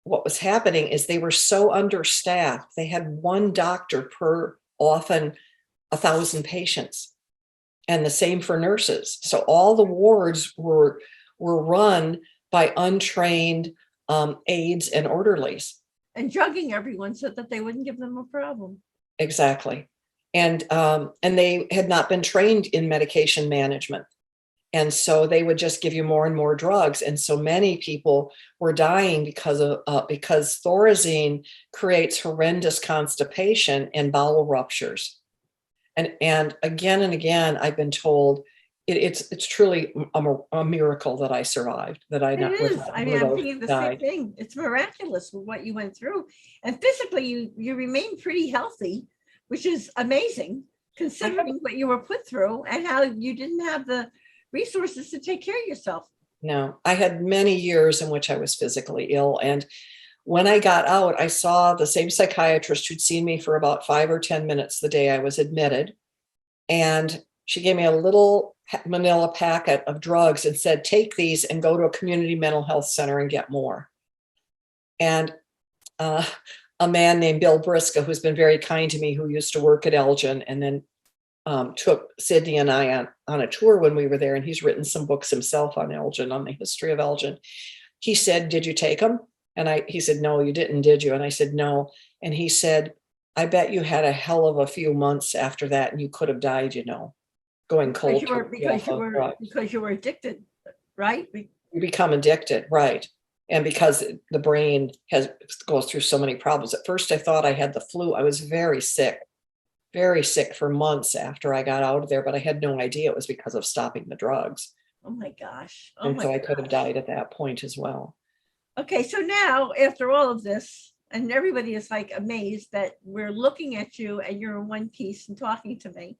what was happening is they were so understaffed. They had 1 doctor per often 1,000 patients, and the same for nurses. So all the wards were run by untrained aides and orderlies. And drugging everyone so that they wouldn't give them a problem. Exactly. And they had not been trained in medication management. And so they would just give you more and more drugs. And so many people were dying because Thorazine creates horrendous constipation and bowel ruptures. And again, I've been told it's truly a miracle that I survived. That I not. It is. I mean, I'm thinking the same thing. It's miraculous with what you went through, and physically, you remain pretty healthy, which is amazing. considering what you were put through and how you didn't have the resources to take care of yourself. No, I had many years in which I was physically ill. And when I got out, I saw the same psychiatrist who'd seen me for about 5 or 10 minutes the day I was admitted. And she gave me a little manila packet of drugs and said, take these and go to a community mental health center and get more. And a man named Bill Briscoe, who's been very kind to me, who used to work at Elgin and then took Sydney and I on a tour when we were there. And he's written some books himself on Elgin, on the history of Elgin. He said, did you take them? And he said, no, you didn't, did you? And I said, no. And he said, I bet you had a hell of a few months after that and you could have died, going cold. Because you were addicted, right? You become addicted, right. And because the brain goes through so many problems. At first I thought I had the flu. I was very sick for months after I got out of there, but I had no idea it was because of stopping the drugs. Oh my gosh. And so I could have died at that point as well. Okay, so now after all of this, and everybody is like amazed that we're looking at you and you're in one piece and talking to me.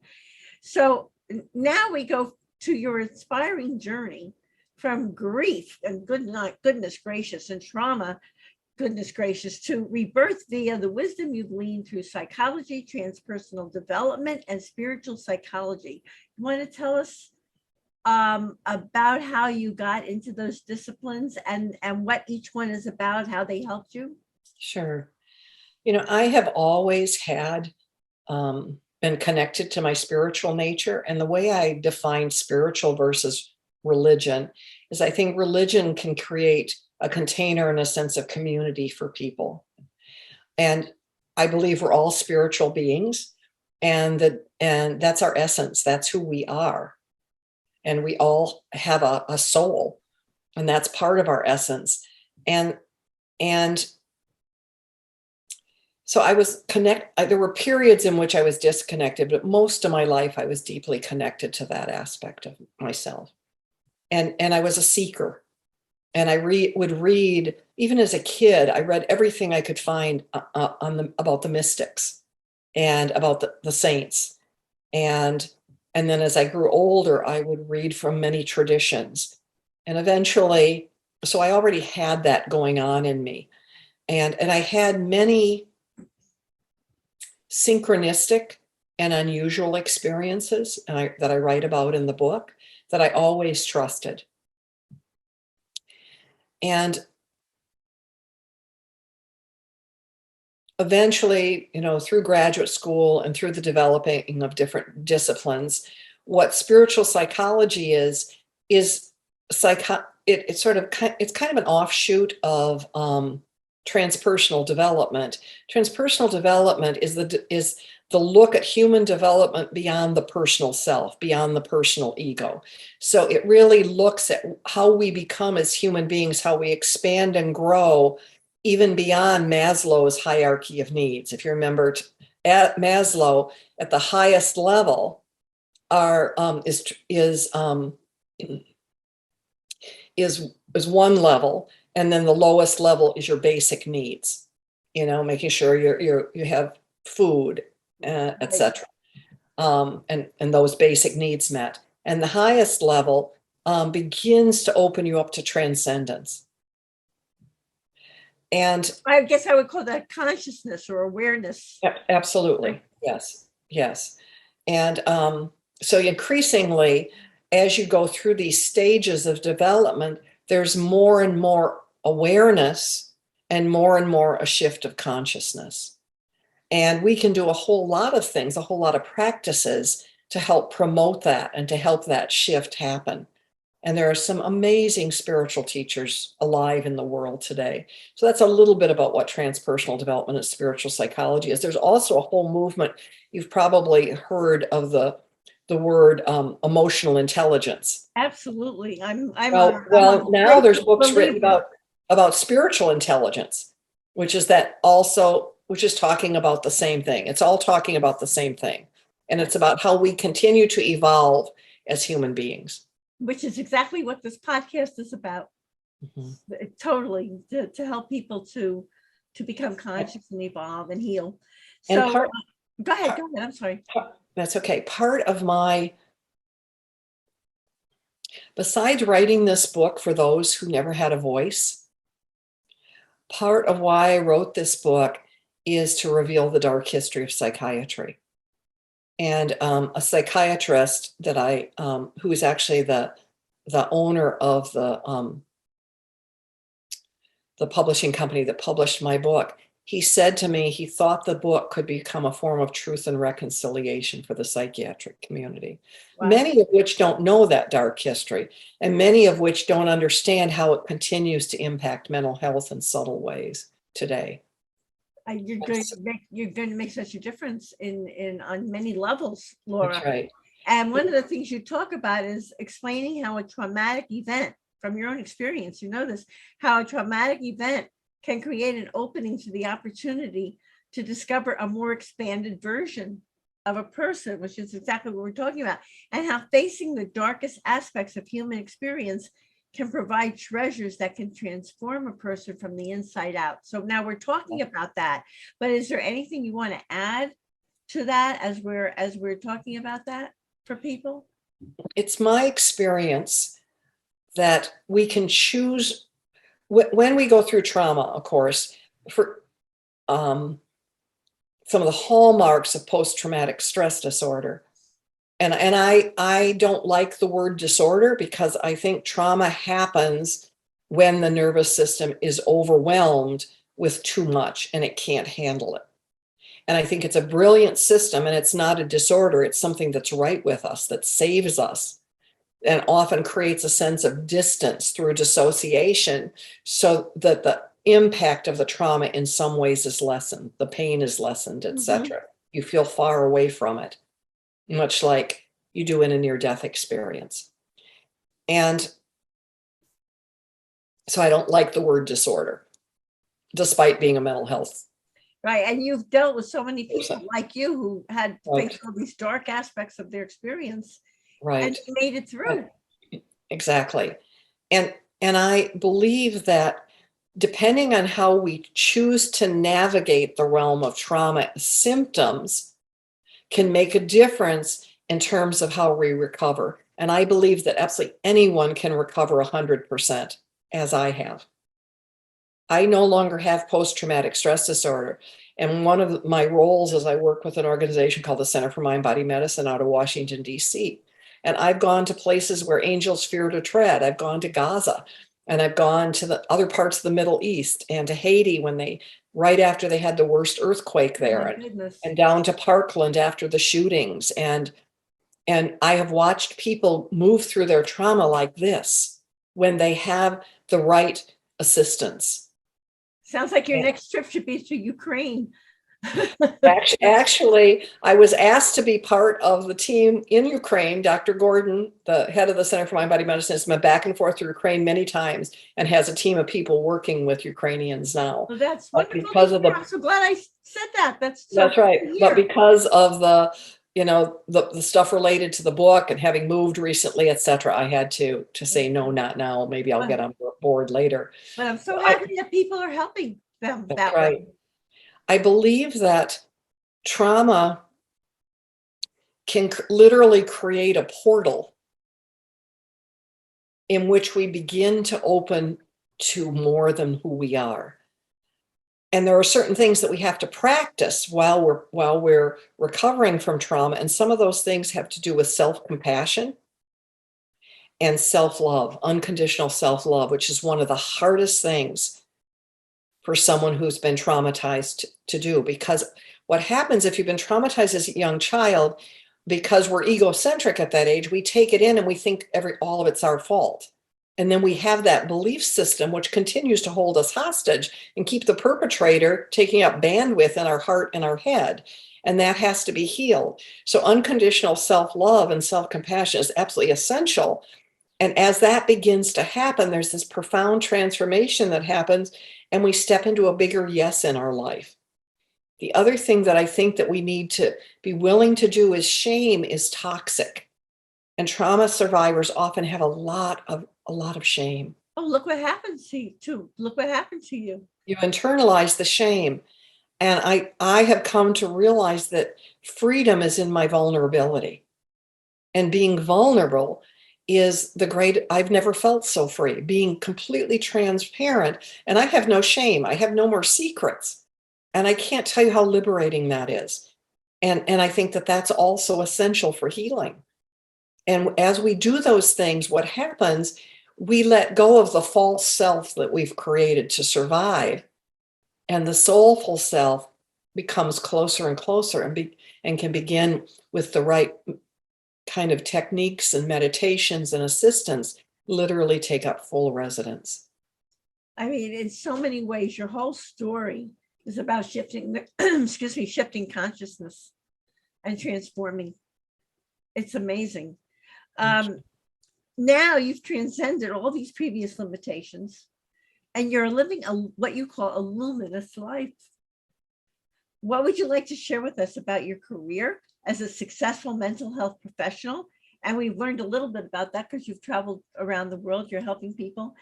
So now we go to your inspiring journey from grief and goodness gracious, and trauma, goodness gracious, to rebirth via the wisdom you gleaned through psychology, transpersonal development, and spiritual psychology. You want to tell us about how you got into those disciplines and what each one is about, how they helped you? Sure. I have always had been connected to my spiritual nature. And the way I define spiritual versus religion is I think religion can create a container and a sense of community for people. And I believe we're all spiritual beings, and that's our essence. That's who we are. And we all have a soul, and that's part of our essence. And so I was there were periods in which I was disconnected, but most of my life I was deeply connected to that aspect of myself. And I was a seeker. And I would read, even as a kid, I read everything I could find about the mystics and about the saints. And then as I grew older, I would read from many traditions. And eventually, so I already had that going on in me. And I had many synchronistic and unusual experiences that I write about in the book that I always trusted. And eventually, through graduate school and through the developing of different disciplines, what spiritual psychology is it's kind of an offshoot of transpersonal development. Transpersonal development is the look at human development beyond the personal self, beyond the personal ego. So it really looks at how we become as human beings, how we expand and grow, even beyond Maslow's hierarchy of needs. If you remember, at Maslow, at the highest level is one level, and then the lowest level is your basic needs. Making sure you have food, etc. And those basic needs met. And the highest level begins to open you up to transcendence. And I guess I would call that consciousness or awareness. Absolutely. Yes. And so increasingly, as you go through these stages of development, there's more and more awareness and more a shift of consciousness. And we can do a whole lot of things, a whole lot of practices to help promote that and to help that shift happen. And there are some amazing spiritual teachers alive in the world today. So that's a little bit about what transpersonal development and spiritual psychology is. There's also a whole movement. You've probably heard of the word emotional intelligence. Absolutely. Now there's books written about spiritual intelligence, which is talking about the same thing. It's all talking about the same thing. And it's about how we continue to evolve as human beings. Which is exactly what this podcast is about. Mm-hmm. Totally, to help people to become conscious and evolve and heal. So, Go ahead. I'm sorry. That's okay. Besides writing this book for those who never had a voice, part of why I wrote this book is to reveal the dark history of psychiatry. And a psychiatrist that who is actually the owner of the publishing company that published my book, he said to me he thought the book could become a form of truth and reconciliation for the psychiatric community. Wow. Many of which don't know that dark history, and many of which don't understand how it continues to impact mental health in subtle ways today. You're going to make such a difference on many levels, Lora. That's right. And one of the things you talk about is explaining how a traumatic event, from your own experience, you know this, how a traumatic event can create an opening to the opportunity to discover a more expanded version of a person, which is exactly what we're talking about, and how facing the darkest aspects of human experience can provide treasures that can transform a person from the inside out. So now we're talking about that, but is there anything you want to add to that as we're talking about that for people? It's my experience that we can choose when we go through trauma, of course, for some of the hallmarks of post-traumatic stress disorder. And I don't like the word disorder because I think trauma happens when the nervous system is overwhelmed with too much and it can't handle it. And I think it's a brilliant system, and it's not a disorder. It's something that's right with us, that saves us, and often creates a sense of distance through dissociation so that the impact of the trauma in some ways is lessened, the pain is lessened, etc. You feel far away from it, much like you do in a near-death experience. And so I don't like the word disorder, despite being a mental health. Right, and you've dealt with so many people like you who had faced all these dark aspects of their experience. Right. And you made it through. Exactly. And I believe that depending on how we choose to navigate the realm of trauma, symptoms can make a difference in terms of how we recover. And I believe that absolutely anyone can recover 100%, as I have. I no longer have post-traumatic stress disorder. And one of my roles is I work with an organization called the Center for Mind Body Medicine out of Washington, D.C. And I've gone to places where angels fear to tread. I've gone to Gaza, and I've gone to the other parts of the Middle East and to Haiti right after they had the worst earthquake there, and down to Parkland after the shootings. And I have watched people move through their trauma like this when they have the right assistance. Sounds like your next trip should be to Ukraine. Actually, I was asked to be part of the team in Ukraine. Dr. Gordon, the head of the Center for Mind Body Medicine, has been back and forth through Ukraine many times and has a team of people working with Ukrainians now. Well, that's wonderful. Because I'm so glad I said that. That's right. But because of the stuff related to the book and having moved recently, etc., I had to say no, not now. Maybe I'll get on board later. But I'm so happy that people are helping them that way. I believe that trauma can literally create a portal in which we begin to open to more than who we are. And there are certain things that we have to practice while we're recovering from trauma. And some of those things have to do with self-compassion and self-love, unconditional self-love, which is one of the hardest things for someone who's been traumatized to do. Because what happens if you've been traumatized as a young child, because we're egocentric at that age, we take it in and we think all of it's our fault. And then we have that belief system which continues to hold us hostage and keep the perpetrator taking up bandwidth in our heart and our head. And that has to be healed. So unconditional self-love and self-compassion is absolutely essential. And as that begins to happen, there's this profound transformation that happens, and we step into a bigger yes in our life. The other thing that I think that we need to be willing to do is shame is toxic. And trauma survivors often have a lot of shame. Oh, look what happened to you. Look what happened to you. You internalize the shame. And I have come to realize that freedom is in my vulnerability. And being vulnerable is I've never felt so free, being completely transparent. And I have no shame. I have no more secrets. And I can't tell you how liberating that is. And I think that that's also essential for healing. And as we do those things, what happens, we let go of the false self that we've created to survive. And the soulful self becomes closer and closer and can begin with the right kind of techniques and meditations and assistance, literally take up full residence. I mean, in so many ways, your whole story is about shifting, shifting consciousness and transforming. It's amazing. Now you've transcended all these previous limitations and you're living what you call a luminous life. What would you like to share with us about your career as a successful mental health professional? And we've learned a little bit about that because you've traveled around the world, you're helping people.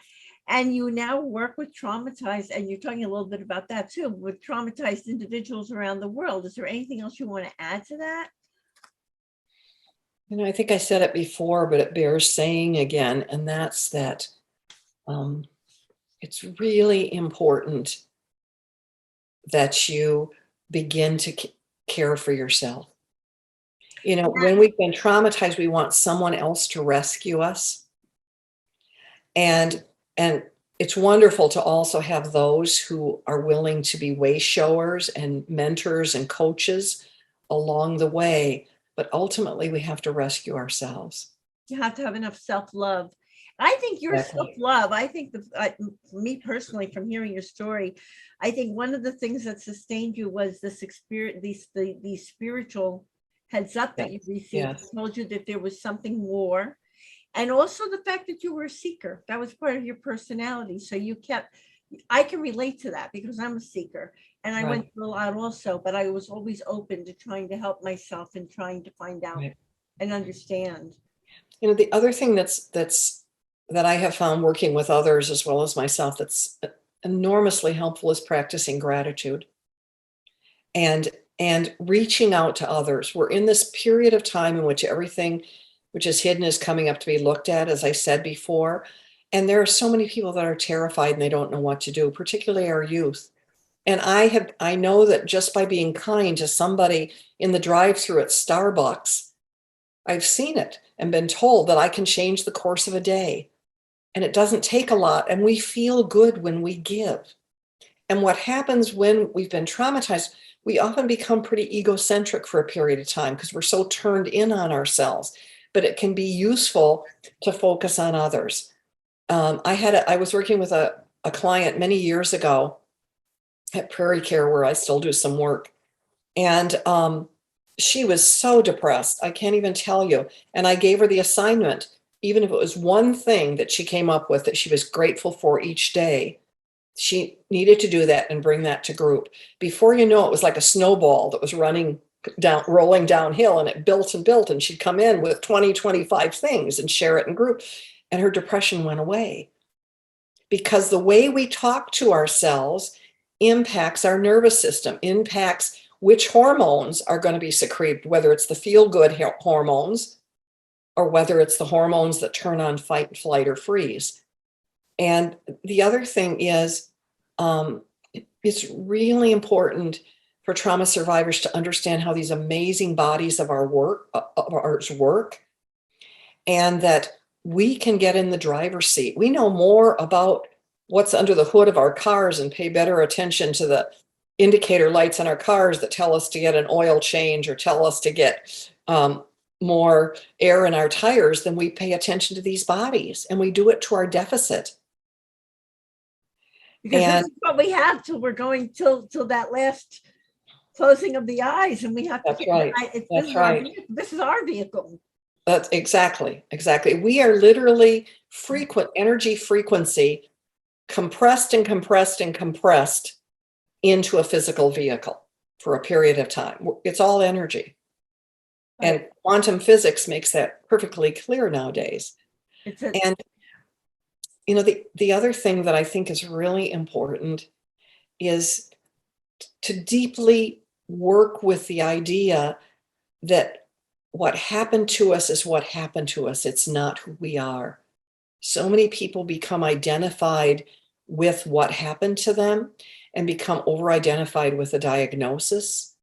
And you now work with traumatized, and you're talking a little bit about that too, with traumatized individuals around the world. Is there anything else you want to add to that? I think I said it before, but it bears saying again, and that's that it's really important that you begin to care for yourself. When we've been traumatized, we want someone else to rescue us. And it's wonderful to also have those who are willing to be way showers and mentors and coaches along the way. But ultimately, we have to rescue ourselves. You have to have enough self-love. I think your self-love, I think for me personally, from hearing your story, I think one of the things that sustained you was this experience, these spiritual heads up that you received, told you that there was something more. And also the fact that you were a seeker, that was part of your personality. So I can relate to that because I'm a seeker and I went through a lot also, but I was always open to trying to help myself and trying to find out and understand. The other thing that I have found working with others as well as myself that's enormously helpful is practicing gratitude and reaching out to others. We're in this period of time in which everything which is hidden is coming up to be looked at, as I said before. And there are so many people that are terrified and they don't know what to do, particularly our youth. And I know that just by being kind to somebody in the drive-thru at Starbucks, I've seen it and been told that I can change the course of a day. And it doesn't take a lot. And we feel good when we give. And what happens when we've been traumatized, we often become pretty egocentric for a period of time because we're so turned in on ourselves. But it can be useful to focus on others. I was working with a client many years ago at Prairie Care, where I still do some work. And she was so depressed. I can't even tell you. And I gave her the assignment, even if it was one thing that she came up with that she was grateful for each day, she needed to do that and bring that to group. Before you know, it was like a snowball that was rolling downhill, and it built and built. And she'd come in with 20, 25 things and share it in group. And her depression went away. Because the way we talk to ourselves impacts our nervous system, impacts which hormones are going to be secreted, whether it's the feel-good hormones or whether it's the hormones that turn on fight, flight, or freeze. And the other thing is, it's really important for trauma survivors to understand how these amazing bodies of ours work, and that we can get in the driver's seat. We know more about what's under the hood of our cars and pay better attention to the indicator lights on our cars that tell us to get an oil change or tell us to get more air in our tires than we pay attention to these bodies. And we do it to our deficit. Because this is what we have till we're going till that last closing of the eyes, and we have to. That's right. This is our vehicle. That's exactly. We are literally energy frequency compressed and compressed and compressed into a physical vehicle for a period of time. It's all energy. And quantum physics makes that perfectly clear nowadays. And the other thing that I think is really important is to deeply work with the idea that what happened to us is what happened to us. It's not who we are. So many people become identified with what happened to them and become over-identified with a diagnosis,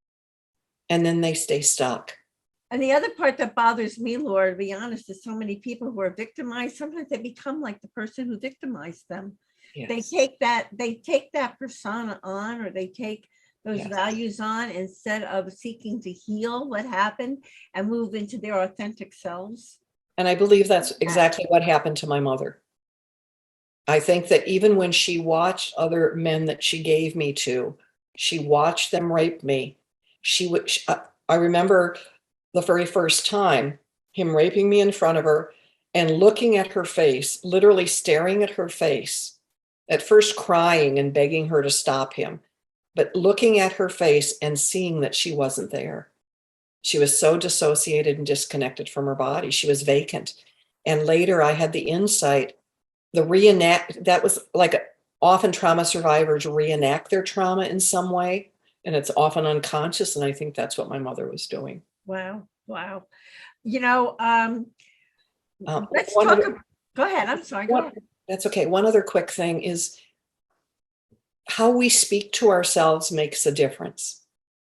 and then they stay stuck. And the other part that bothers me, Laura, to be honest, is so many people who are victimized, sometimes they become like the person who victimized them. Yes. They take that persona on, or they take those Yes. values on, instead of seeking to heal what happened and move into their authentic selves. And I believe that's exactly what happened to my mother. I think that even when she watched other men that she gave me to, she watched them rape me. I remember the very first time him raping me in front of her and looking at her face, literally staring at her face, at first crying and begging her to stop him, but looking at her face and seeing that she wasn't there. She was so dissociated and disconnected from her body. She was vacant. And later I had the insight, that was like often trauma survivors reenact their trauma in some way, and it's often unconscious. And I think that's what my mother was doing. Wow. Let's go ahead. I'm sorry. Go ahead. That's okay. One other quick thing is how we speak to ourselves makes a difference,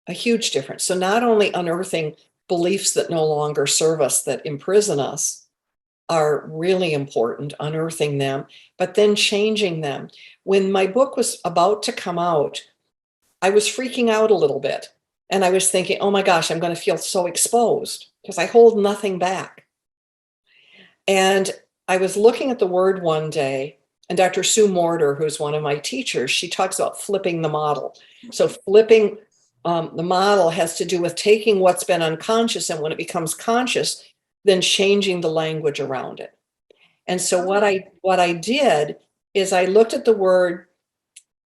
a huge difference. So not only unearthing beliefs that no longer serve us, that imprison us, are really important, unearthing them, but then changing them. When my book was about to come out, I was freaking out a little bit. And I was thinking, oh my gosh, I'm going to feel so exposed because I hold nothing back. And I was looking at the word one day, and Dr. Sue Morter, who's one of my teachers, she talks about flipping the model. So flipping the model has to do with taking what's been unconscious, and when it becomes conscious, then changing the language around it. And so what I did is I looked at the word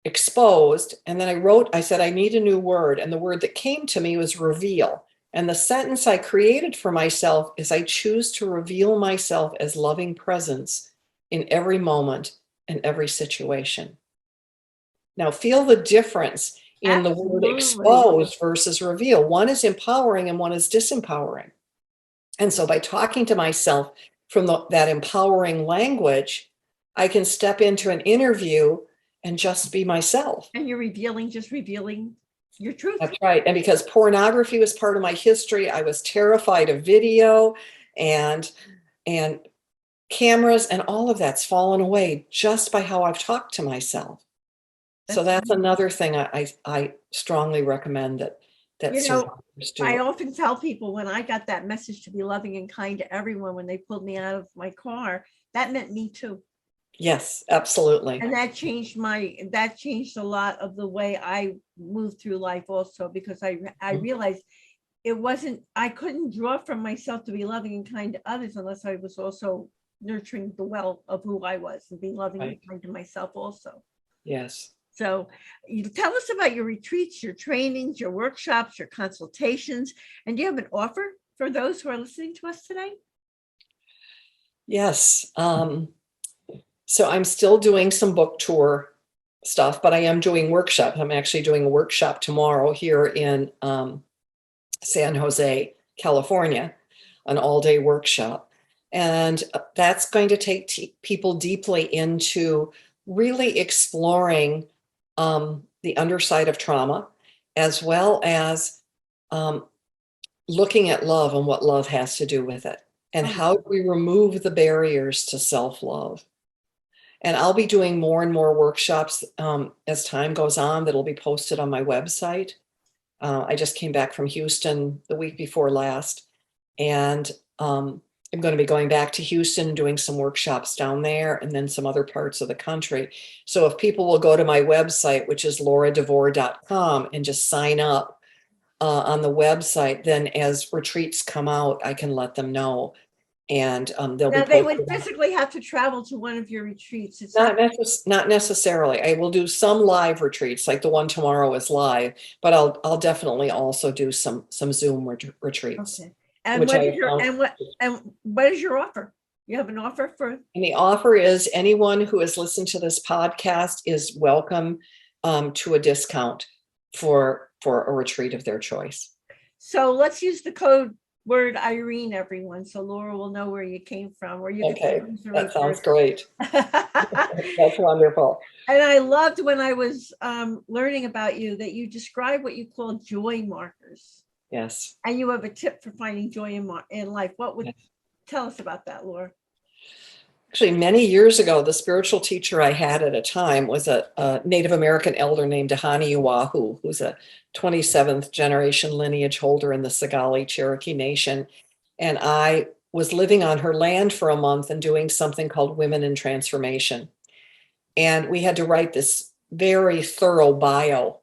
exposed, and then I said, I need a new word. And the word that came to me was reveal. And the sentence I created for myself is, I choose to reveal myself as loving presence in every moment and every situation. Now feel the difference in the word exposed versus reveal. One is empowering and one is disempowering. And so by talking to myself from that empowering language, I can step into an interview and just be myself. And you're just revealing your truth. That's right. And because pornography was part of my history, I was terrified of video and cameras, and all of that's fallen away just by how I've talked to myself. So that's another thing I strongly recommend that survivors do. I often tell people, when I got that message to be loving and kind to everyone when they pulled me out of my car, that meant me too. Yes, absolutely. And that changed a lot of the way I moved through life also, because I realized I couldn't draw from myself to be loving and kind to others unless I was also nurturing the well of who I was and being loving and kind to myself also. Yes. So you tell us about your retreats, your trainings, your workshops, your consultations, and do you have an offer for those who are listening to us today? Yes. So I'm still doing some book tour stuff, but I am doing workshops. I'm actually doing a workshop tomorrow here in San Jose, California, an all-day workshop. And that's going to take people deeply into really exploring the underside of trauma, as well as looking at love and what love has to do with it, and how do we remove the barriers to self-love. And I'll be doing more and more workshops as time goes on that'll be posted on my website. I just came back from Houston the week before last, and I'm going to be going back to Houston, doing some workshops down there, and then some other parts of the country. So if people will go to my website, which is loradevore.com, and just sign up on the website, then as retreats come out, I can let them know. And they would physically have to travel to one of your retreats. It's not necessarily. I will do some live retreats, like the one tomorrow is live, but I'll definitely also do some Zoom retreats. Okay. And what is your offer? You have an offer for? And the offer is, anyone who has listened to this podcast is welcome to a discount for a retreat of their choice. So let's use the code word Irene, everyone, so Lora will know where you came from, or you Okay, can use the that sounds Rebirth. great. That's wonderful. And I loved when I was learning about you that you describe what you call joy markers. Yes. And you have a tip for finding joy in life. What would tell us about that, Laura? Actually, many years ago, the spiritual teacher I had at a time was a Native American elder named Dahani Oahu, who's a 27th generation lineage holder in the Sagali Cherokee Nation. And I was living on her land for a month and doing something called Women in Transformation. And we had to write this very thorough bio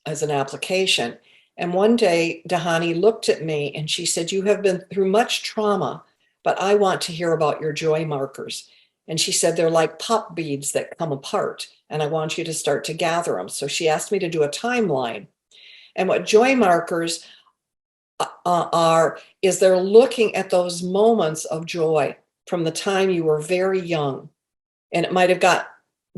as an application. And one day, Dahani looked at me and she said, "You have been through much trauma, but I want to hear about your joy markers." And she said, "They're like pop beads that come apart, and I want you to start to gather them." So she asked me to do a timeline. And what joy markers is they're looking at those moments of joy from the time you were very young. And it might have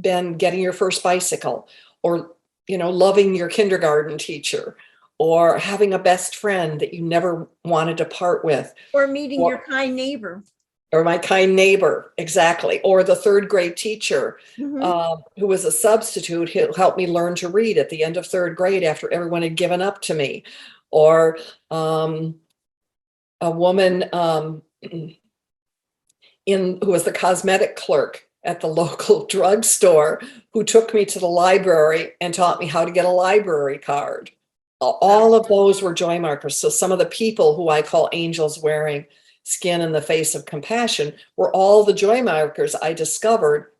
been getting your first bicycle, or loving your kindergarten teacher, or having a best friend that you never wanted to part with, or meeting your kind neighbor, or my kind neighbor, exactly, or the third grade teacher who was a substitute who helped me learn to read at the end of third grade after everyone had given up to me, or a woman who was the cosmetic clerk at the local drugstore who took me to the library and taught me how to get a library card. All of those were joy markers. So some of the people who I call angels wearing skin in the face of compassion were all the joy markers I discovered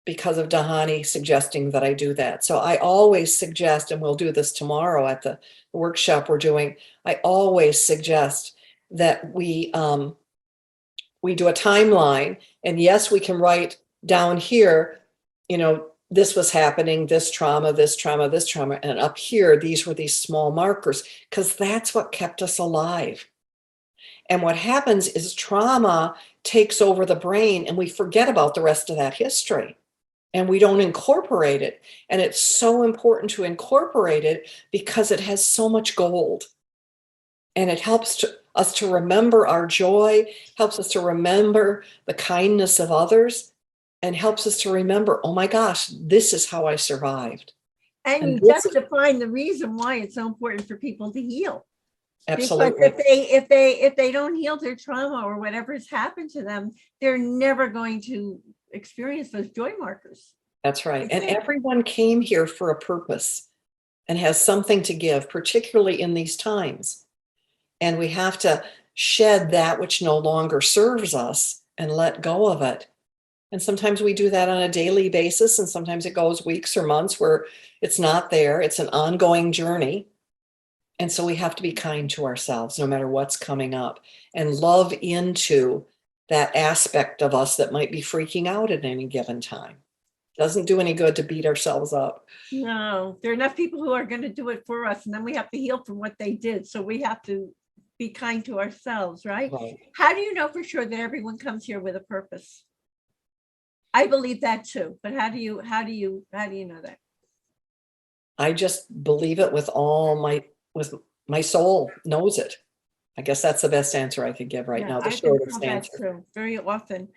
because of Dahani suggesting that I do that. So I always suggest, and we'll do this tomorrow at the workshop we're doing, I always suggest that we do a timeline. And yes, we can write down here, this was happening, this trauma, this trauma, this trauma. And up here, these were these small markers, because that's what kept us alive. And what happens is trauma takes over the brain and we forget about the rest of that history and we don't incorporate it. And it's so important to incorporate it because it has so much gold. And it helps us to remember our joy, helps us to remember the kindness of others, and helps us to remember, oh my gosh, this is how I survived. And you just define the reason why it's so important for people to heal. Absolutely. Because if they don't heal their trauma or whatever's happened to them, they're never going to experience those joy markers. That's right. And everyone came here for a purpose and has something to give, particularly in these times. And we have to shed that which no longer serves us and let go of it. And sometimes we do that on a daily basis, and sometimes it goes weeks or months where it's not there. It's an ongoing journey. And so we have to be kind to ourselves no matter what's coming up, and love into that aspect of us that might be freaking out at any given time. Doesn't do any good to beat ourselves up. No, there are enough people who are going to do it for us, and then we have to heal from what they did. So we have to be kind to ourselves, right? How do you know for sure that everyone comes here with a purpose? I believe that too, but how do you know that? I just believe it with my soul knows it. I guess that's the best answer I could give right now. The shortest answer. True, very often.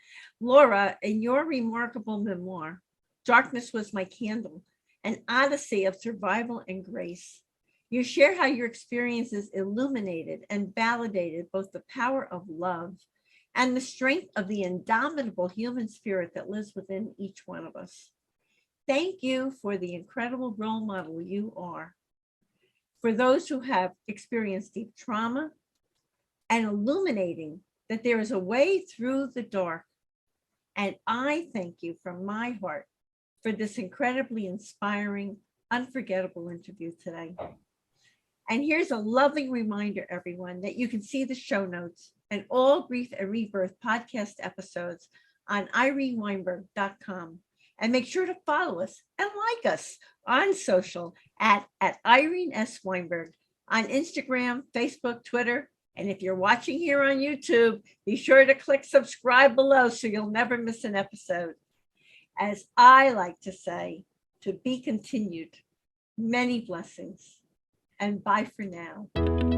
Laura, in your remarkable memoir, Darkness Was My Candle, an odyssey of survival and grace, you share how your experiences illuminated and validated both the power of love and the strength of the indomitable human spirit that lives within each one of us. Thank you for the incredible role model you are for those who have experienced deep trauma, and illuminating that there is a way through the dark. And I thank you from my heart for this incredibly inspiring, unforgettable interview today. And here's a loving reminder, everyone, that you can see the show notes and all Grief and Rebirth podcast episodes on ireneweinberg.com. And make sure to follow us and like us on social at Irene S. Weinberg on Instagram, Facebook, Twitter. And if you're watching here on YouTube, be sure to click subscribe below so you'll never miss an episode. As I like to say, to be continued. Many blessings. and bye for now.